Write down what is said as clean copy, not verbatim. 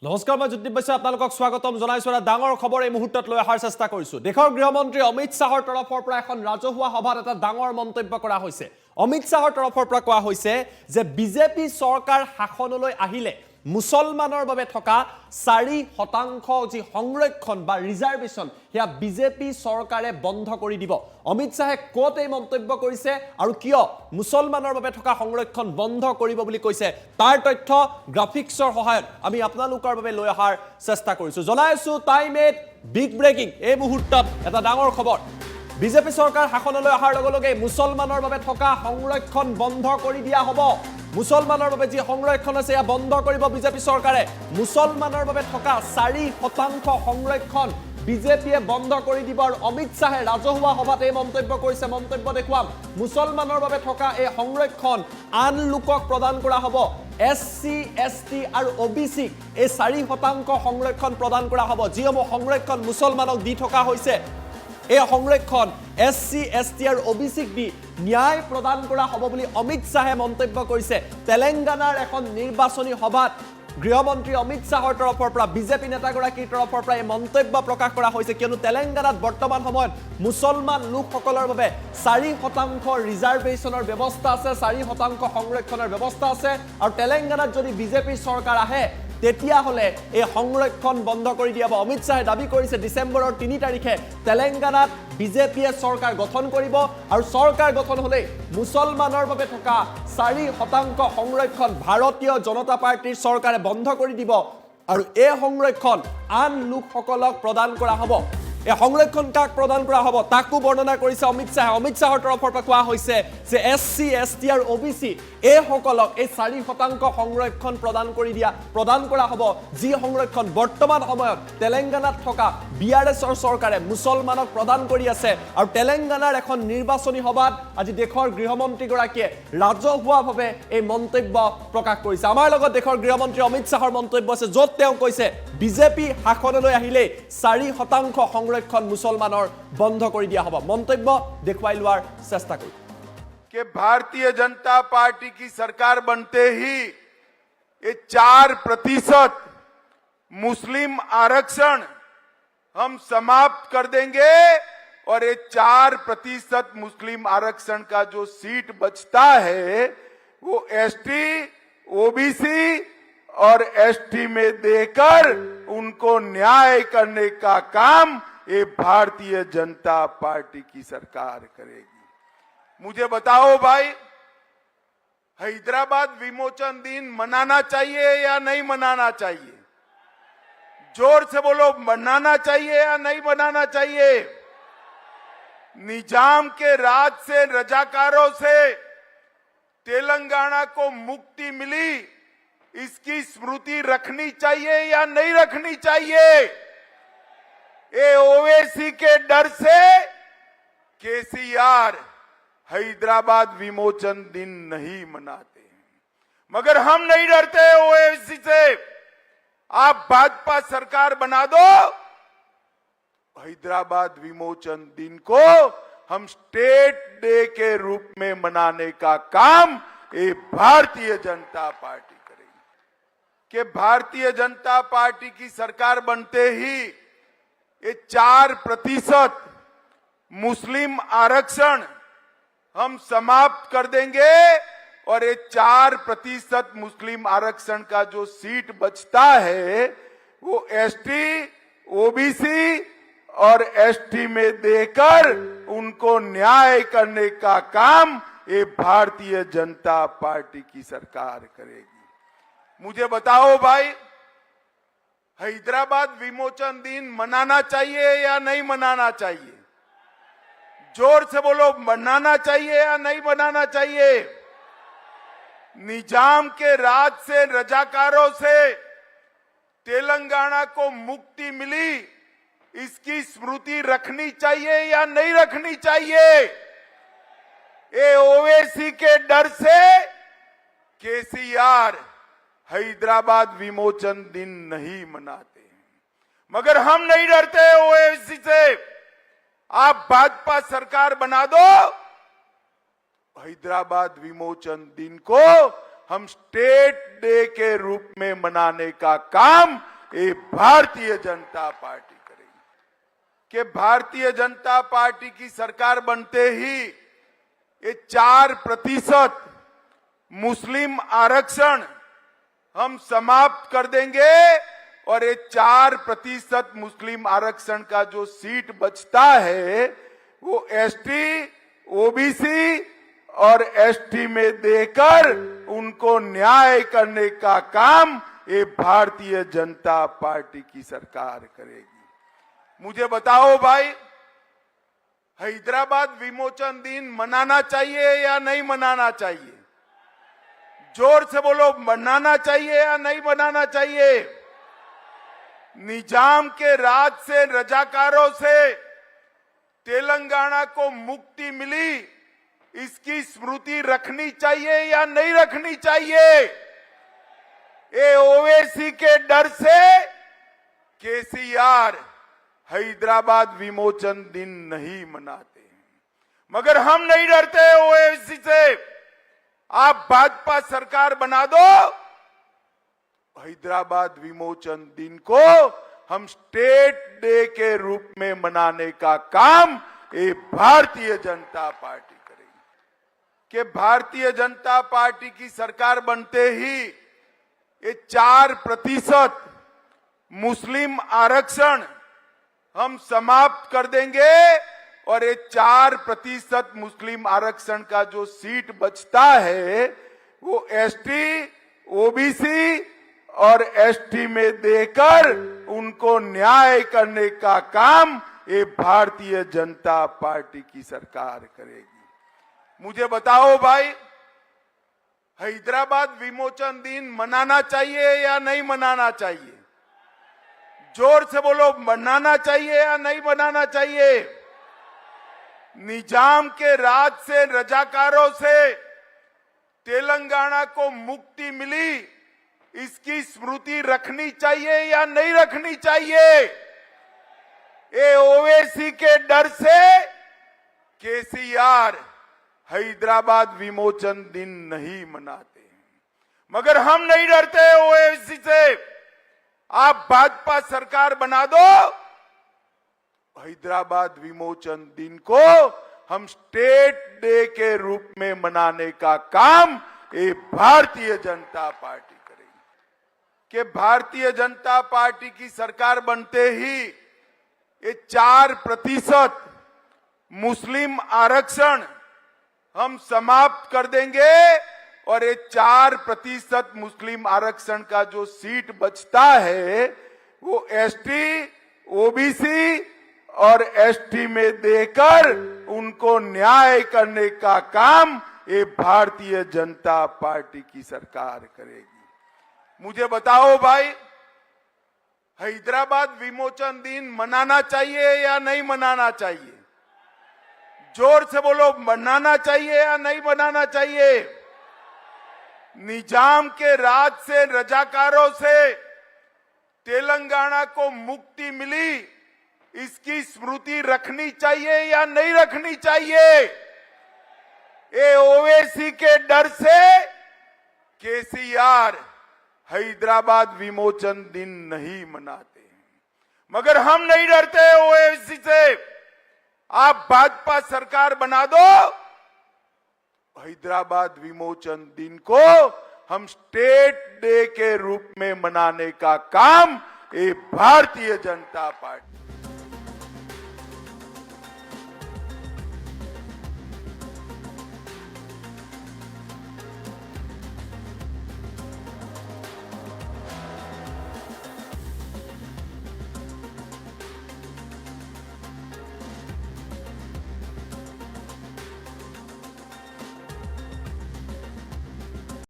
নমস্কাৰ মই জ্যোতি বৈশ্য আপোনালোকক স্বাগতম জনাইছো এটা ডাঙৰ খবৰ এই মুহূৰ্তত লৈ অহাৰ চেষ্টা কৰিছো দেশৰ গৃহমন্ত্ৰী অমিত শাহৰ তৰফৰ পৰা এখন ৰাজহুৱা সভাত এটা ডাঙৰ মন্তব্য কৰা হৈছে অমিত শাহৰ তৰফৰ পৰা কোৱা হৈছে যে বিজেপি চৰকাৰ শাসনলৈ আহিলে মুছলমানৰ বাবে থকা 4% যি সংৰক্ষণ বা ৰিজাৰ্ভেশন হেয়া বিজেপি চৰকাৰে বন্ধ কৰি দিব অমিত শাহে কোট এই মন্তব্য কৰিছে আৰু কিয় মুছলমানৰ বাবে থকা সংৰক্ষণ বন্ধ কৰিব বুলি কৈছে তাৰ তথ্য গ্ৰাফিক্সৰ সহায়ত আমি আপোনালোকৰ বাবে লৈ অহাৰ চেষ্টা কৰিছো জনাইছো টাইম এট বিগ ব্ৰেকিং এই মুহূৰ্তত এটা ডাঙৰ খবৰ বিজেপি চৰকাৰ শাসনলৈ অহাৰ লগে লগে মুছলমানৰ বাবে থকা সংৰক্ষণ বন্ধ কৰি দিয়া হ'ব মুছলমানৰ বাবে যি সংৰক্ষণ আছে ইয়া বন্ধ কৰিব বিজেপি চৰকাৰে মুছলমানৰ বাবে থকা 4% সংৰক্ষণ বিজেপিয়ে বন্ধ কৰি দিব আৰু অমিত শাহে ৰাজহুৱা সভাত এই মন্তব্য কৰিছে মন্তব্য দেখুৱাম মুছলমানৰ বাবে থকা এই সংৰক্ষণ আন লোকক প্ৰদান কৰা হ'ব এসসি এসটি আৰু ওবিসি এই 4% সংৰক্ষণ প্ৰদান কৰা হ'ব যিসমূহ সংৰক্ষণ মুছলমানক দি থকা হৈছে এই সংৰক্ষণ এসসি এসটি আৰু ওবিসিক দি ন্যায় প্ৰদান কৰা হ'ব বুলি অমিত শাহে মন্তব্য কৰিছে তেলেংগানাৰ এখন নিৰ্বাচনী সভাত গৃহমন্ত্ৰী অমিত শাহৰ তৰফৰ পৰা বিজেপি নেতাগৰাকীৰ তৰফৰ পৰা এই মন্তব্য প্ৰকাশ কৰা হৈছে কিয়নো তেলেংগানাত বৰ্তমান সময়ত মুছলমান লোকসকলৰ বাবে 4% ৰিজাৰ্ভেশনৰ ব্যৱস্থা আছে 4% সংৰক্ষণৰ ব্যৱস্থা আছে আৰু তেলেংগানাত যদি বিজেপি চৰকাৰ আহে তেতিয়া হলে এই সংৰক্ষণ বন্ধ কৰি দিয়া অমিত শাহে দাবী কৰিছে ডিসেম্বৰৰ 3 তাৰিখে তেলেংগানাত বিজেপিয়ে চৰকাৰ গঠন কৰিব আৰু চৰকাৰ গঠন হলে মুছলমানৰ বাবে থকা 4% সংৰক্ষণ ভাৰতীয় জনতা পাৰ্টিৰ চৰকাৰে বন্ধ কৰি দিব আৰু এই সংৰক্ষণ আন লোকসকলক প্ৰদান কৰা হ'ব এই সংৰক্ষণ কাক প্ৰদান কৰা হ'ব তাকো বৰ্ণনা কৰিছে অমিত শাহৰ তৰফৰ পৰা কোৱা হৈছে যে এসসি এসটি আৰু ওবিসি এই সকলক এই 4% সংৰক্ষণ প্ৰদান কৰা হ'ব যি সংৰক্ষণ বৰ্তমান সময়ত তেলেংগানাত থকা বিআৰএছৰ চৰকাৰে মুছলমানক প্ৰদান কৰি আছে আৰু তেলেংগানাৰ এখন নিৰ্বাচনী সভাত আজি দেশৰ গৃহমন্ত্ৰী গৰাকীয়ে ৰাজহুৱাভাৱে এই মন্তব্য প্ৰকাশ কৰিছে আমাৰ লগত দেশৰ গৃহমন্ত্ৰী অমিত শাহৰ মন্তব্য আছে য'ত তেওঁ কৈছে বিজেপি শাসনলৈ আহিলে 4% সংৰক্ষণ মুছলমানৰ বন্ধ কৰি দিয়া হ'ব মন্তব্য দেখুৱাই লোৱাৰ চেষ্টা কৰিম कि भारतीय जनता पार्टी की सरकार बनते ही ये 4% मुस्लिम आरक्षण हम समाप्त कर देंगे और ये 4% मुस्लिम आरक्षण का जो सीट बचता है वो एसटी ओबीसी और एसटी में देकर उनको न्याय करने का काम ये भारतीय जनता पार्टी की सरकार करेगी मुझे बताओ भाई हैदराबाद विमोचन दिन मनाना चाहिए या नहीं मनाना चाहिए जोर से बोलो मनाना चाहिए या नहीं मनाना चाहिए निजाम के राज से रजाकारों से तेलंगाना को मुक्ति मिली इसकी स्मृति रखनी चाहिए या नहीं रखनी चाहिए ये ओवैसी के डर से केसीआर हैदराबाद विमोचन दिन नहीं मनाते मगर हम नहीं डरते ओवैसी से आप भाजपा सरकार बना दो हैदराबाद विमोचन दिन को हम स्टेट डे के रूप में मनाने का काम ये भारतीय जनता पार्टी करेगी कि भारतीय जनता पार्टी की सरकार बनते ही ये 4% मुस्लिम आरक्षण हम समाप्त कर देंगे और ये 4% मुस्लिम आरक्षण का जो सीट बचता है वो एसटी ओबीसी और एसटी में देकर उनको न्याय करने का काम ये भारतीय जनता पार्टी की सरकार करेगी मुझे बताओ भाई हैदराबाद विमोचन दिन मनाना चाहिए या नहीं मनाना चाहिए जोर से बोलो मनाना चाहिए या नहीं मनाना चाहिए निजाम के राज से रजाकारों से तेलंगाना को मुक्ति मिली इसकी स्मृति रखनी चाहिए या नहीं रखनी चाहिए ये ओवैसी के डर से केसीआर हैदराबाद विमोचन दिन नहीं मनाते मगर हम नहीं डरते ओवैसी से आप भाजपा सरकार बना दो हैदराबाद विमोचन दिन को हम स्टेट डे के रूप में मनाने का काम ये भारतीय जनता पार्टी करेगी। कि भारतीय जनता पार्टी की सरकार बनते ही ये 4% मुस्लिम आरक्षण हम समाप्त कर देंगे और ये 4% मुस्लिम आरक्षण का जो सीट बचता है वो एसटी, ओबीसी और एसटी में देकर उनको न्याय करने का काम ये भारतीय जनता पार्टी की सरकार करेगी। मुझे बताओ भाई, हैदराबाद विमोचन दिन मनाना चाहिए या नहीं मनाना चाहिए? जोर से बोलो, मनाना चाहिए या नहीं मनाना चाहिए? निजाम के राज से, रजाकारों से तेलंगाना को मुक्ति मिली, इसकी स्मृति रखनी चाहिए या नहीं रखनी चाहिए? ये ओवैसी के डर से केसीआर हैदराबाद विमोचन दिन नहीं मनाते हैं, मगर हम नहीं डरते ओवैसी से। आप भाजपा सरकार बना दो, हैदराबाद विमोचन दिन को हम स्टेट डे के रूप में मनाने का काम ये भारतीय जनता पार्टी करेगी। कि भारतीय जनता पार्टी की सरकार बनते ही ये 4% मुस्लिम आरक्षण हम समाप्त कर देंगे और ये 4% मुस्लिम आरक्षण का जो सीट बचता है वो एसटी, ओबीसी और एसटी में देकर उनको न्याय करने का काम ये भारतीय जनता पार्टी की सरकार करेगी। मुझे बताओ भाई, हैदराबाद विमोचन दिन मनाना चाहिए या नहीं मनाना चाहिए? जोर से बोलो, मनाना चाहिए या नहीं मनाना चाहिए? निजाम के राज से, रजाकारों से तेलंगाना को मुक्ति मिली, इसकी स्मृति रखनी चाहिए या नहीं रखनी चाहिए? ये ओवैसी के डर से केसीआर हैदराबाद विमोचन दिन नहीं मनाते हैं, मगर हम नहीं डरते ओवैसी से। आप भाजपा सरकार बना दो, हैदराबाद विमोचन दिन को हम स्टेट डे के रूप में मनाने का काम ये भारतीय जनता पार्टी करेगी। कि भारतीय जनता पार्टी की सरकार बनते ही ये 4% मुस्लिम आरक्षण हम समाप्त कर देंगे और ये 4% मुस्लिम आरक्षण का जो सीट बचता है वो एसटी, ओबीसी और एसटी में देकर उनको न्याय करने का काम ये भारतीय जनता पार्टी की सरकार करेगी। मुझे बताओ भाई, हैदराबाद विमोचन दिन मनाना चाहिए या नहीं मनाना चाहिए? जोर से बोलो, मनाना चाहिए या नहीं मनाना चाहिए? निजाम के राज से, रजाकारों से तेलंगाना को मुक्ति मिली, इसकी स्मृति रखनी चाहिए या नहीं रखनी चाहिए? ये ओवैसी के डर से केसीआर हैदराबाद विमोचन दिन नहीं मनाते हैं, मगर हम नहीं डरते ओवैसी से। आप भाजपा सरकार बना दो, हैदराबाद विमोचन दिन को हम स्टेट डे के रूप में मनाने का काम ये भारतीय जनता पार्टी